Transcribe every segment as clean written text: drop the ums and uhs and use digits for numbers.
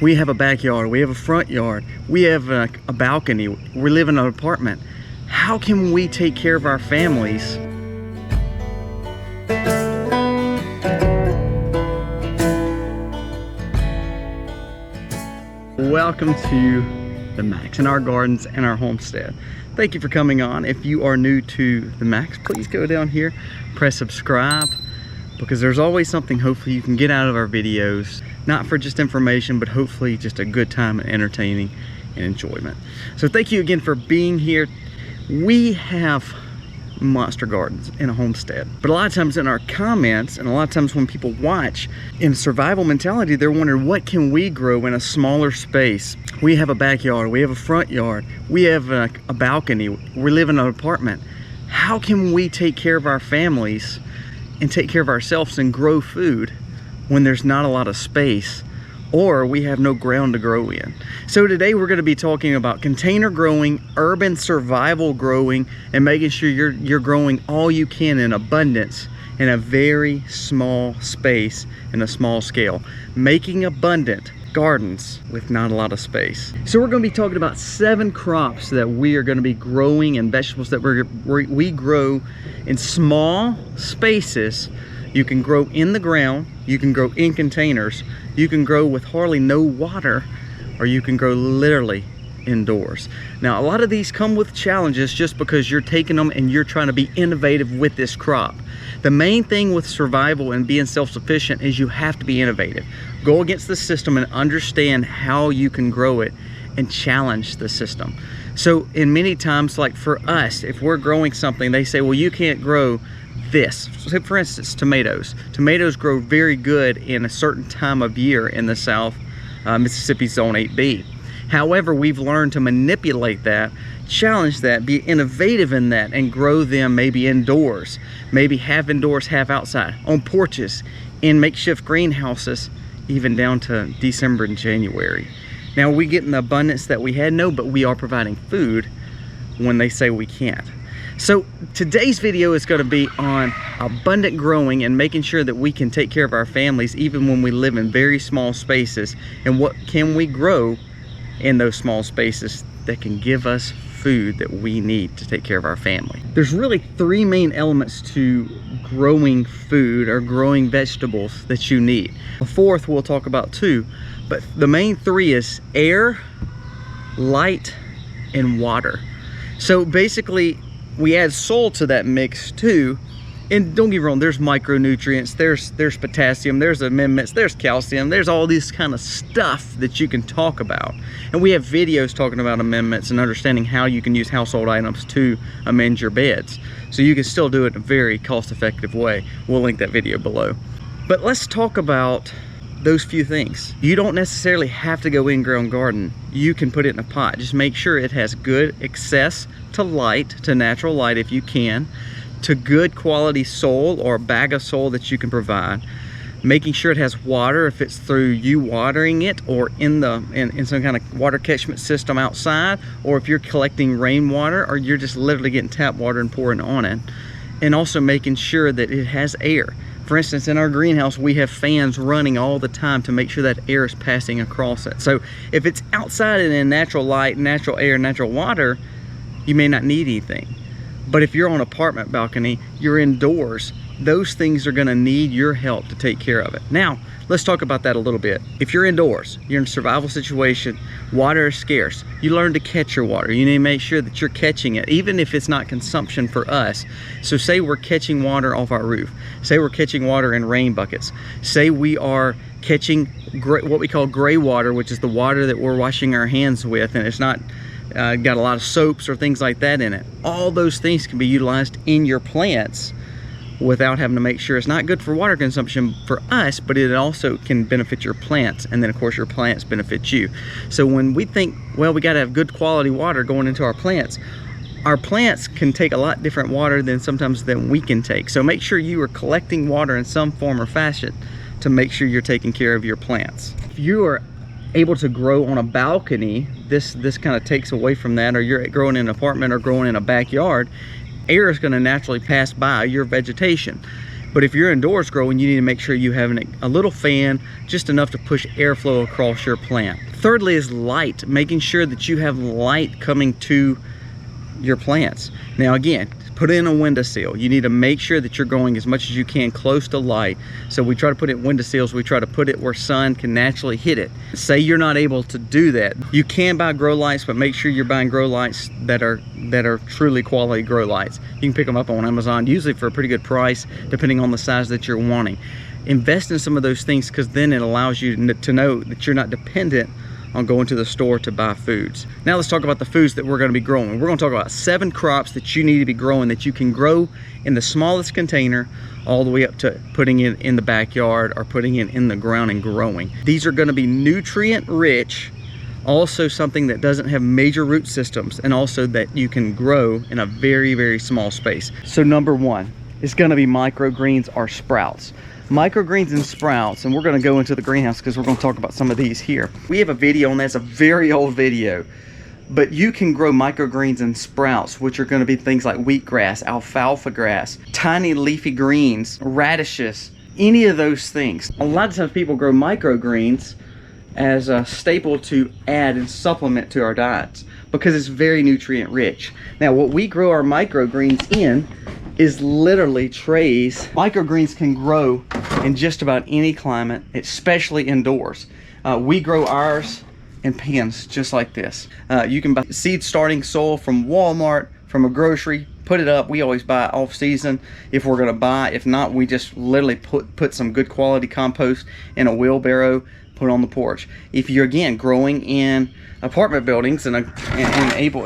We have a backyard, we have a front yard, we have a balcony, we live in an apartment. How can we take care of our families? Welcome to the Max and our gardens and our homestead. Thank you for coming on. If you are new to the Max, please go down here, press subscribe, because there's always something hopefully you can get out of our videos, not for just information, but hopefully just a good time and entertaining and enjoyment. So thank you again for being here. We have monster gardens in a homestead, but a lot of times in our comments and a lot of times when people watch, in survival mentality, they're wondering, what can we grow in a smaller space? We have a backyard, we have a front yard, we have a balcony, we live in an apartment. How can we take care of our families and take care of ourselves and grow food when there's not a lot of space or we have no ground to grow in? So today we're going to be talking about container growing, urban survival growing, and making sure you're growing all you can in abundance in a very small space, in a small scale, making abundant gardens with not a lot of space. So we're going to be talking about 7 crops that we are going to be growing and vegetables that we grow in small spaces. You can grow in the ground, you can grow in containers, you can grow with hardly no water, or you can grow literally indoors. Now, a lot of these come with challenges just because you're taking them and you're trying to be innovative with this crop. The main thing with survival and being self-sufficient is you have to be innovative. Go against the system and understand how you can grow it and challenge the system. So in many times, like for us, if we're growing something, they say, well, you can't grow this. So for instance, tomatoes. Tomatoes grow very good in a certain time of year in the South, Mississippi Zone 8B. However, we've learned to manipulate that, challenge that, be innovative in that, and grow them maybe indoors. Maybe half indoors, half outside, on porches, in makeshift greenhouses, even down to December and January. Now, are we getting the abundance that we had? No, but we are providing food when they say we can't. So today's video is going to be on abundant growing and making sure that we can take care of our families even when we live in very small spaces, and what can we grow in those small spaces that can give us food that we need to take care of our family. There's really 3 main elements to growing food or growing vegetables that you need. A 4th we'll talk about too, but the main 3 is air, light, and water. So basically we add soil to that mix too. And don't get me wrong, there's micronutrients, there's potassium, there's amendments, there's calcium, there's all this kind of stuff that you can talk about. And we have videos talking about amendments and understanding how you can use household items to amend your beds. So you can still do it in a very cost-effective way. We'll link that video below. But let's talk about those few things. You don't necessarily have to go in-ground garden. You can put it in a pot. Just make sure it has good access to light, to natural light if you can, to good quality soil or a bag of soil that you can provide, making sure it has water if it's through you watering it or in some kind of water catchment system outside, or if you're collecting rainwater or you're just literally getting tap water and pouring on it, and also making sure that it has air. For instance, in our greenhouse, we have fans running all the time to make sure that air is passing across it. So if it's outside and in natural light, natural air, natural water, you may not need anything. But if you're on an apartment balcony, you're indoors, those things are gonna need your help to take care of it. Now, let's talk about that a little bit. If you're indoors, you're in a survival situation, water is scarce. You learn to catch your water. You need to make sure that you're catching it, even if it's not consumption for us. So say we're catching water off our roof. Say we're catching water in rain buckets. Say we are catching what we call gray water, which is the water that we're washing our hands with, and it's not got a lot of soaps or things like that in it. All those things can be utilized in your plants without having to make sure it's not good for water consumption for us, but it also can benefit your plants, and then of course your plants benefit you. So when we think, well, we got to have good quality water going into our plants can take a lot different water than we can take. So make sure you are collecting water in some form or fashion to make sure you're taking care of your plants. If you are able to grow on a balcony, this kind of takes away from that, or you're growing in an apartment or growing in a backyard, air is going to naturally pass by your vegetation. But if you're indoors growing, you need to make sure you have a little fan, just enough to push airflow across your plant. Thirdly is light, making sure that you have light coming to your plants. Now again, put in a windowsill. You need to make sure that you're growing as much as you can close to light. So we try to put it in windowsills. We try to put it where sun can naturally hit it. Say you're not able to do that. You can buy grow lights, but make sure you're buying grow lights that are truly quality grow lights. You can pick them up on Amazon, usually for a pretty good price, depending on the size that you're wanting. Invest in some of those things, because then it allows you to know that you're not dependent on going to the store to buy foods. Now let's talk about the foods that we're going to be growing. We're going to talk about 7 crops that you need to be growing, that you can grow in the smallest container all the way up to putting it in the backyard or putting it in the ground and growing. These are going to be nutrient rich, also something that doesn't have major root systems, and also that you can grow in a very, very small space. So number 1 is going to be microgreens or sprouts. Microgreens and sprouts, and we're going to go into the greenhouse because we're going to talk about some of these here. We have a video on that. It's a very old video, but you can grow microgreens and sprouts, which are going to be things like wheatgrass, alfalfa grass, tiny leafy greens, radishes, any of those things. A lot of times people grow microgreens as a staple to add and supplement to our diets because it's very nutrient rich. Now what we grow our microgreens in is literally trays. Microgreens can grow in just about any climate, especially indoors. We grow ours in pans just like this. You can buy seed starting soil from Walmart, from a grocery, put it up. We always buy off season if we're gonna buy. If not, we just literally put some good quality compost in a wheelbarrow, put it on the porch. If you're, again, growing in apartment buildings and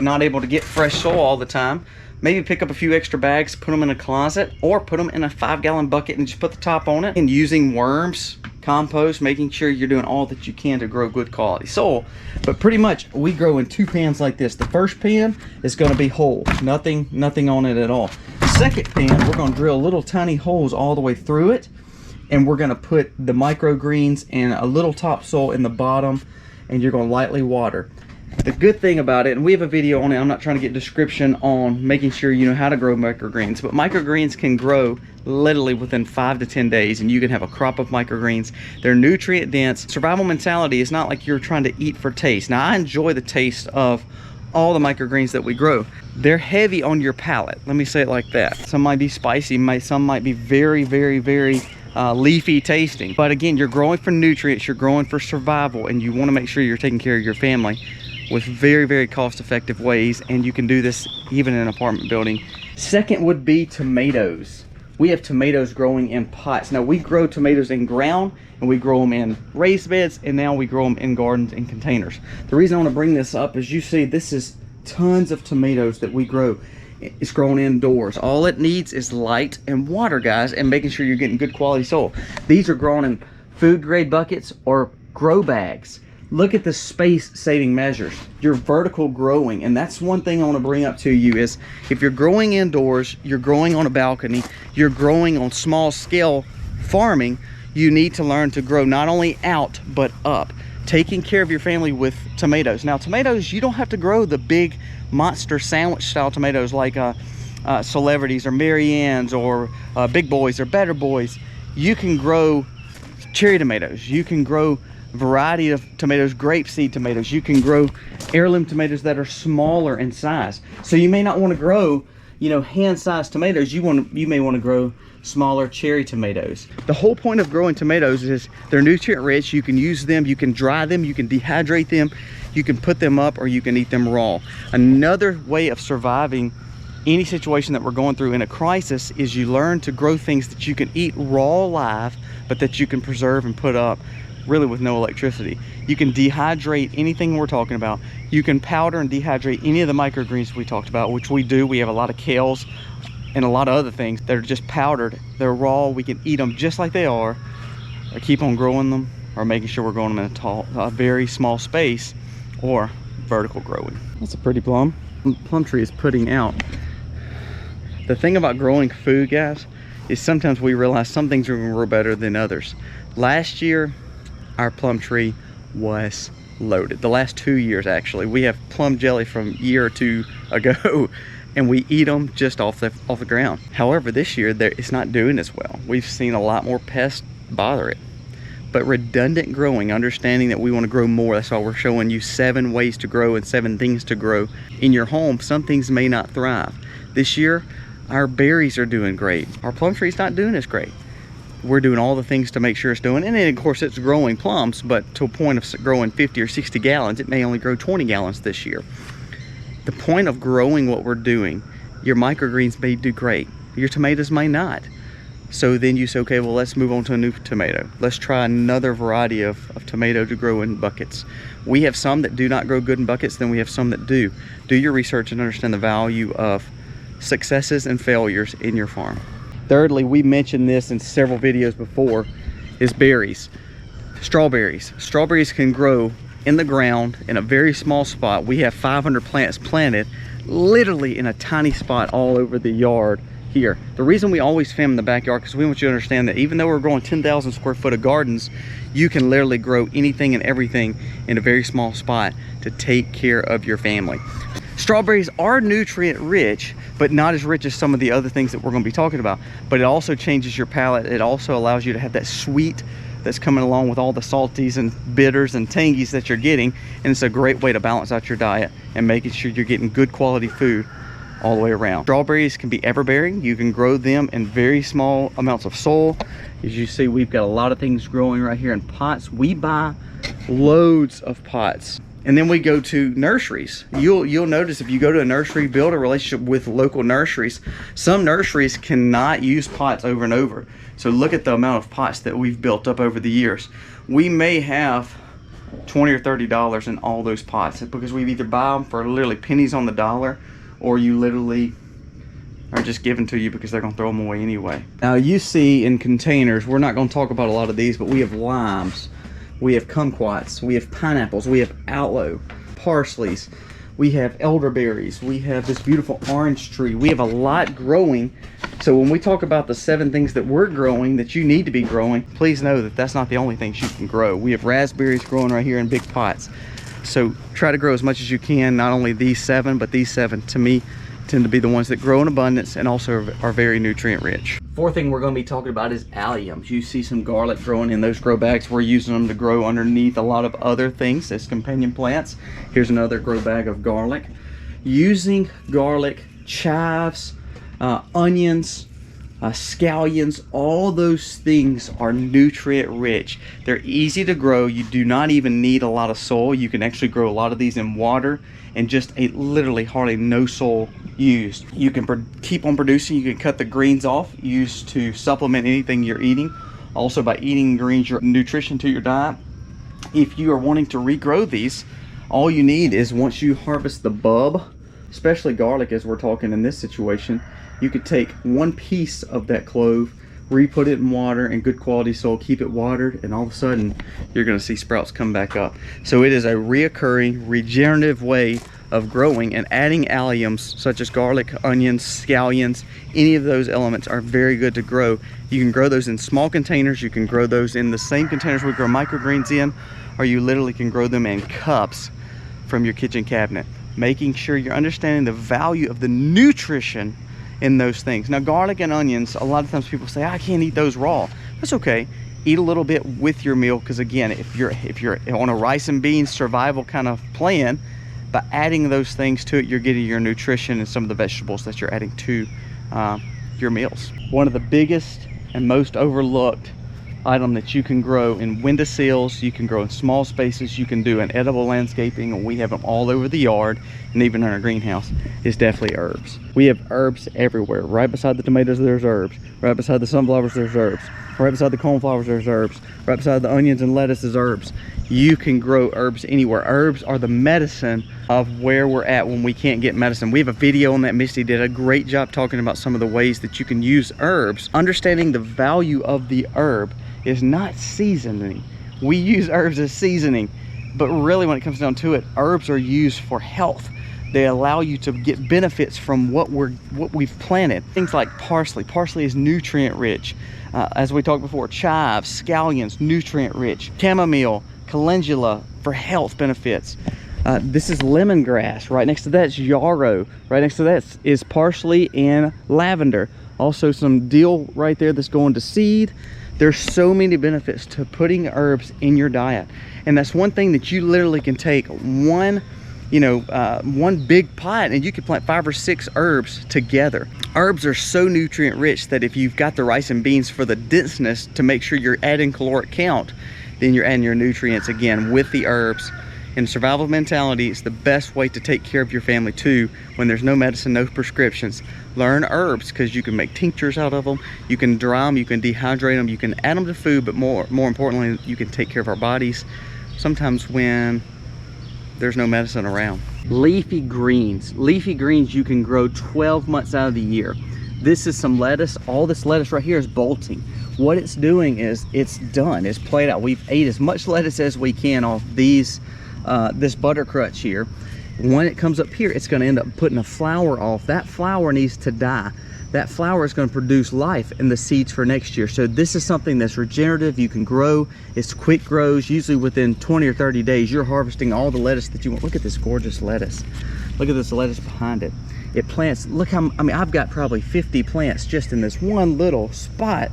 not able to get fresh soil all the time, maybe pick up a few extra bags, put them in a closet, or put them in a 5-gallon bucket and just put the top on it. And using worms, compost, making sure you're doing all that you can to grow good quality soil. But pretty much we grow in 2 pans like this. The first pan is going to be whole, nothing on it at all. The second pan, we're going to drill little tiny holes all the way through it, and we're going to put the microgreens and a little topsoil in the bottom, and you're going to lightly water. The good thing about it, and we have a video on it, I'm not trying to get description on making sure you know how to grow microgreens, but microgreens can grow literally within 5 to 10 days, and you can have a crop of microgreens. They're nutrient dense. Survival mentality is not like you're trying to eat for taste. Now I enjoy the taste of all the microgreens that we grow. They're heavy on your palate, let me say it like that. Some might be spicy, some might be very, very, very leafy tasting. But again, you're growing for nutrients, you're growing for survival, and you want to make sure you're taking care of your family with very, very cost-effective ways, and you can do this even in an apartment building. Second would be tomatoes. We have tomatoes growing in pots. Now we grow tomatoes in ground, and we grow them in raised beds, and now we grow them in gardens in containers. The reason I want to bring this up is, you see, this is tons of tomatoes that we grow. It's grown indoors. All it needs is light and water, guys, and making sure you're getting good quality soil. These are grown in food grade buckets or grow bags. Look at the space saving measures. You're vertical growing, and that's one thing I want to bring up to you is, if you're growing indoors, you're growing on a balcony, you're growing on small scale farming, you need to learn to grow not only out but up, taking care of your family with tomatoes. Now tomatoes, you don't have to grow the big monster sandwich style tomatoes like Celebrities or Mary Ann's or Big Boys or Better Boys. You can grow cherry tomatoes, you can grow variety of tomatoes, grape seed tomatoes, you can grow heirloom tomatoes that are smaller in size. So you may not want to grow, you know, hand-sized tomatoes. You may want to grow smaller cherry tomatoes. The whole point of growing tomatoes is they're nutrient rich. You can use them, you can dry them, you can dehydrate them, you can put them up, or you can eat them raw. Another way of surviving any situation that we're going through in a crisis is you learn to grow things that you can eat raw live, but that you can preserve and put up really with no electricity. You can dehydrate anything we're talking about. You can powder and dehydrate any of the microgreens we talked about, which we do. We have a lot of kales and a lot of other things that are just powdered. They're raw. We can eat them just like they are, or keep on growing them, or making sure we're growing them in a very small space, or vertical growing. That's a pretty plum. Plum tree is putting out. The thing about growing food, guys, is sometimes we realize some things are going to grow better than others. Last year, our plum tree was loaded. The last 2 years, actually. We have plum jelly from a year or two ago, and we eat them just off the ground. However, this year it's not doing as well. We've seen a lot more pests bother it. But redundant growing, understanding that we want to grow more, that's why we're showing you 7 ways to grow and 7 things to grow in your home. Some things may not thrive. This year, our berries are doing great. Our plum tree's not doing as great. We're doing all the things to make sure it's doing, and then of course it's growing plums, but to a point of growing 50 or 60 gallons, it may only grow 20 gallons this year. The point of growing what we're doing, your microgreens may do great, your tomatoes may not. So then you say, okay, well, let's move on to a new tomato. Let's try another variety of tomato to grow in buckets. We have some that do not grow good in buckets, then we have some that do. Do your research and understand the value of successes and failures in your farm. Thirdly, we mentioned this in several videos before, is berries. Strawberries. Strawberries can grow in the ground in a very small spot. We have 500 plants planted literally in a tiny spot all over the yard here. The reason we always film in the backyard, because we want you to understand that even though we're growing 10,000 square foot of gardens, you can literally grow anything and everything in a very small spot to take care of your family. Strawberries are nutrient rich, but not as rich as some of the other things that we're going to be talking about. But it also changes your palate. It also allows you to have that sweet that's coming along with all the salties and bitters and tangies that you're getting. And it's a great way to balance out your diet and making sure you're getting good quality food all the way around. Strawberries can be everbearing. You can grow them in very small amounts of soil. As you see, we've got a lot of things growing right here in pots. We buy loads of pots. And then we go to nurseries. You'll notice if you go to a nursery, build a relationship with local nurseries. Some nurseries cannot use pots over and over. So look at the amount of pots that we've built up over the years. We may have $20 or $30 in all those pots because we either buy them for literally pennies on the dollar, or you literally are just given to you because they're going to throw them away anyway. Now you see in containers, we're not going to talk about a lot of these, but we have limes, we have kumquats, we have pineapples, we have aloe, parsleys, we have elderberries, we have this beautiful orange tree. We have a lot growing. So when we talk about the 7 things that we're growing that you need to be growing, please know that that's not the only things you can grow. We have raspberries growing right here in big pots. So try to grow as much as you can, not only these 7, but these 7 to me tend to be the ones that grow in abundance and also are very nutrient rich. 4th thing we're going to be talking about is alliums. You see some garlic growing in those grow bags. We're using them to grow underneath a lot of other things as companion plants. Here's another grow bag of garlic. Using garlic, chives, onions, scallions, all those things are nutrient rich. They're easy to grow. You do not even need a lot of soil. You can actually grow a lot of these in water and just literally hardly no soil used. You can keep on producing. You can cut the greens off, used to supplement anything you're eating. Also by eating greens, your nutrition to your diet. If you are wanting to regrow these, all you need is, once you harvest the bulb, especially garlic as we're talking in this situation, you could take 1 piece of that clove, re-put it in water and good quality soil, keep it watered, and all of a sudden you're going to see sprouts come back up. So it is a reoccurring, regenerative way of growing, and adding alliums such as garlic, onions, scallions, any of those elements are very good to grow. You can grow those in small containers. You can grow those in the same containers we grow microgreens in, or you literally can grow them in cups from your kitchen cabinet, making sure you're understanding the value of the nutrition in those things. Now garlic and onions, a lot of times people say, I can't eat those raw. That's okay. Eat a little bit with your meal, because again, if you're on a rice and beans survival kind of plan, by adding those things to it, you're getting your nutrition and some of the vegetables that you're adding to your meals. One of the biggest and most overlooked item that you can grow in windowsills, you can grow in small spaces, you can do in edible landscaping, and we have them all over the yard and even in our greenhouse, is definitely herbs. We have herbs everywhere. Right beside the tomatoes there's herbs, right beside the sunflowers there's herbs, right beside the cornflowers there's herbs, right beside the onions and lettuce is herbs. You can grow herbs anywhere. Herbs are the medicine of where we're at when we can't get medicine. We have a video on that. Misty did a great job talking about some of the ways that you can use herbs. Understanding the value of the herb is not seasoning. We use herbs as seasoning, but really when it comes down to it, herbs are used for health. They allow you to get benefits from what we've planted. Things like parsley. Parsley is nutrient rich. As we talked before, chives, scallions, nutrient rich. Chamomile, calendula for health benefits. This is lemongrass. Right next to that is yarrow. Right next to that is parsley and lavender. Also some dill right there that's going to seed. There's so many benefits to putting herbs in your diet. And that's one thing that you literally can take one big pot and you can plant 5 or 6 herbs together. Herbs are so nutrient rich that if you've got the rice and beans for the denseness to make sure you're adding caloric count, then you're adding your nutrients again with the herbs. In survival mentality, it's the best way to take care of your family too when there's no medicine, no prescriptions. Learn herbs because you can make tinctures out of them, you can dry them, you can dehydrate them, you can add them to food, but more importantly, you can take care of our bodies sometimes when there's no medicine around. Leafy greens. Leafy greens you can grow 12 months out of the year. This is some lettuce. All this lettuce right here is bolting. What it's doing is it's done, it's played out. We've ate as much lettuce as we can off these this butter crutch here. When it comes up here, it's going to end up putting a flower off. That flower needs to die. That flower is going to produce life in the seeds for next year. So this is something that's regenerative. You can grow. It's quick grows. Usually within 20 or 30 days, you're harvesting all the lettuce that you want. Look at this gorgeous lettuce. Look at this lettuce behind it. It plants, look how, I mean, I've got probably 50 plants just in this one little spot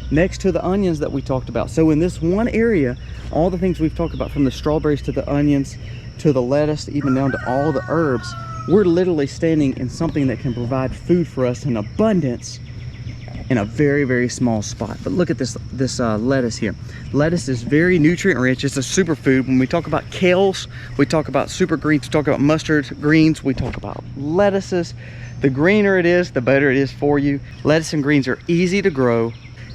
next to the onions that we talked about. So in this one area, all the things we've talked about, from the strawberries to the onions to the lettuce, even down to all the herbs, we're literally standing in something that can provide food for us in abundance in a very, very small spot. But look at this lettuce here. Lettuce is very nutrient rich. It's a superfood. When we talk about kales, we talk about super greens, we talk about mustard greens, we talk about lettuces. The greener it is, the better it is for you. Lettuce and greens are easy to grow.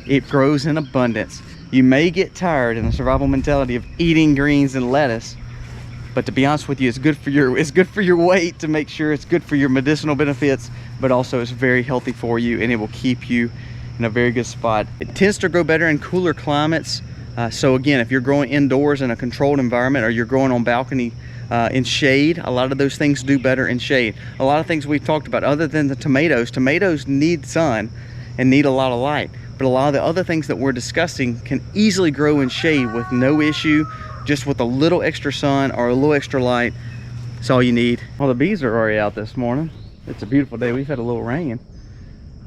It grows in abundance. You may get tired in the survival mentality of eating greens and lettuce, but to be honest with you, it's good for your weight, to make sure it's good for your medicinal benefits, but also it's very healthy for you and it will keep you in a very good spot. It tends to grow better in cooler climates. So again, if you're growing indoors in a controlled environment, or you're growing on balcony in shade, a lot of those things do better in shade. A lot of things we've talked about, other than the tomatoes need sun and need a lot of light. But a lot of the other things that we're discussing can easily grow in shade with no issue, just with a little extra sun or a little extra light. That's all you need. Well, the bees are already out this morning. It's a beautiful day. We've had a little rain,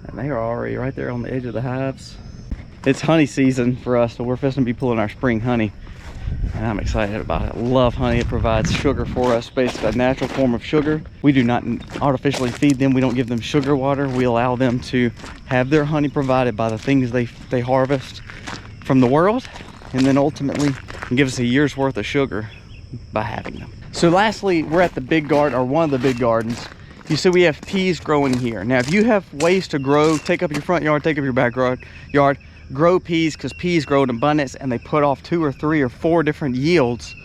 and they are already right there on the edge of the hives. It's honey season for us, so we're fixing to be pulling our spring honey, and I'm excited about it. I love honey. It provides sugar for us, basically a natural form of sugar. We do not artificially feed them. We don't give them sugar water. We allow them to have their honey provided by the things they harvest from the world, and then ultimately give us a year's worth of sugar by having them. So lastly, we're at the big garden, or one of the big gardens. You see we have peas growing here. Now if you have ways to grow, take up your front yard, take up your backyard, grow peas, because peas grow in abundance and they put off 2 or 3 or 4 different yields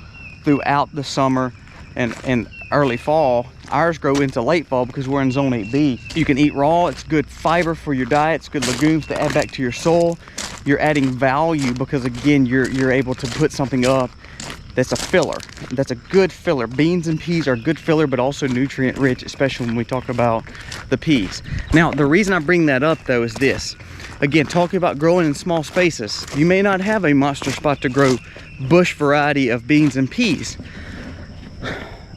throughout the summer and early fall. Ours grow into late fall because we're in zone 8B. You can eat raw. It's good fiber for your diet. It's good legumes to add back to your soil. You're adding value because again, you're able to put something up that's a filler. That's a good filler. Beans and peas are good filler, but also nutrient rich, especially when we talk about the peas. Now, the reason I bring that up though is this. Again, talking about growing in small spaces, you may not have a monster spot to grow bush variety of beans and peas.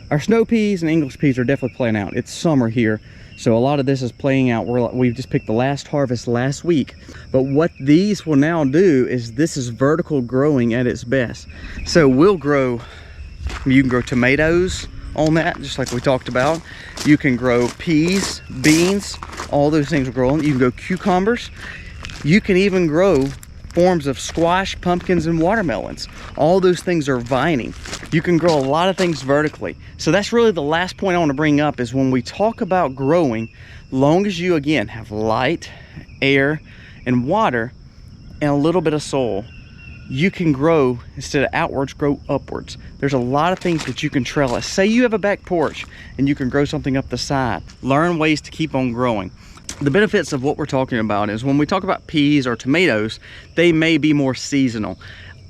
Our snow peas and English peas are definitely playing out. It's summer here, so a lot of this is playing out. We've just picked the last harvest last week. But what these will now do is, this is vertical growing at its best. So we'll grow, you can grow tomatoes on that, just like we talked about. You can grow peas, beans, all those things will grow on. You can grow cucumbers. You can even grow forms of squash, pumpkins, and watermelons. All those things are vining. You can grow a lot of things vertically. So that's really the last point I want to bring up, is when we talk about growing, long as you again have light, air, and water, and a little bit of soil, you can grow, instead of outwards, grow upwards. There's a lot of things that you can trellis. Say you have a back porch and you can grow something up the side. Learn ways to keep on growing. The benefits of what we're talking about is, when we talk about peas or tomatoes, they may be more seasonal,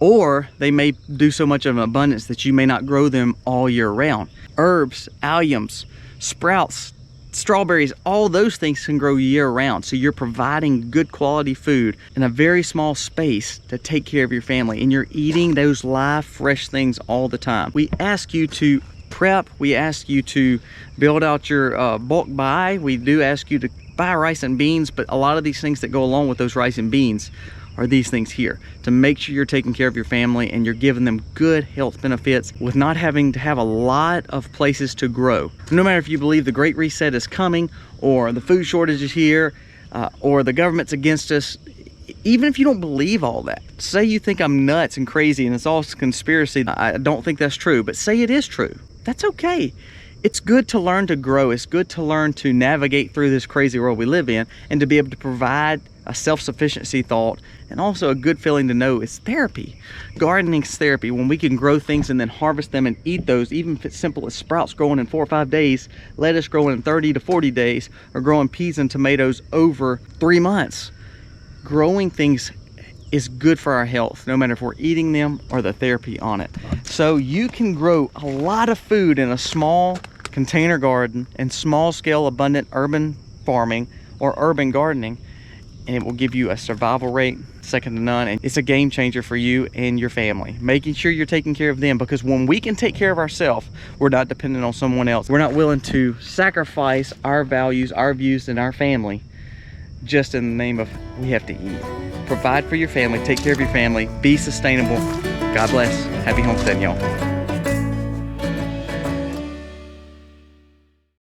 or they may do so much of an abundance that you may not grow them all year round. Herbs, alliums, sprouts, strawberries, all those things can grow year round. So you're providing good quality food in a very small space to take care of your family, and you're eating those live, fresh things all the time. We ask you to prep. We ask you to build out your bulk buy. We do ask you to buy rice and beans, but a lot of these things that go along with those rice and beans are these things here, to make sure you're taking care of your family and you're giving them good health benefits with not having to have a lot of places to grow. No matter if you believe the Great Reset is coming, or the food shortage is here, or the government's against us, even if you don't believe all that, say you think I'm nuts and crazy and it's all conspiracy, I don't think that's true, but say it is true, that's okay. It's good to learn to grow. It's good to learn to navigate through this crazy world we live in, and to be able to provide a self-sufficiency thought, and also a good feeling to know it's therapy. Gardening's therapy. When we can grow things and then harvest them and eat those, even if it's simple as sprouts growing in 4 or 5 days, lettuce growing in 30 to 40 days, or growing peas and tomatoes over 3 months. Growing things is good for our health, no matter if we're eating them or the therapy on it. So you can grow a lot of food in a small container garden and small scale abundant urban farming or urban gardening, and it will give you a survival rate second to none. And it's a game changer for you and your family, making sure you're taking care of them, because when we can take care of ourselves, we're not dependent on someone else. We're not willing to sacrifice our values, our views, and our family just in the name of we have to eat. Provide for your family, take care of your family, be sustainable. God bless. Happy homesteading, y'all.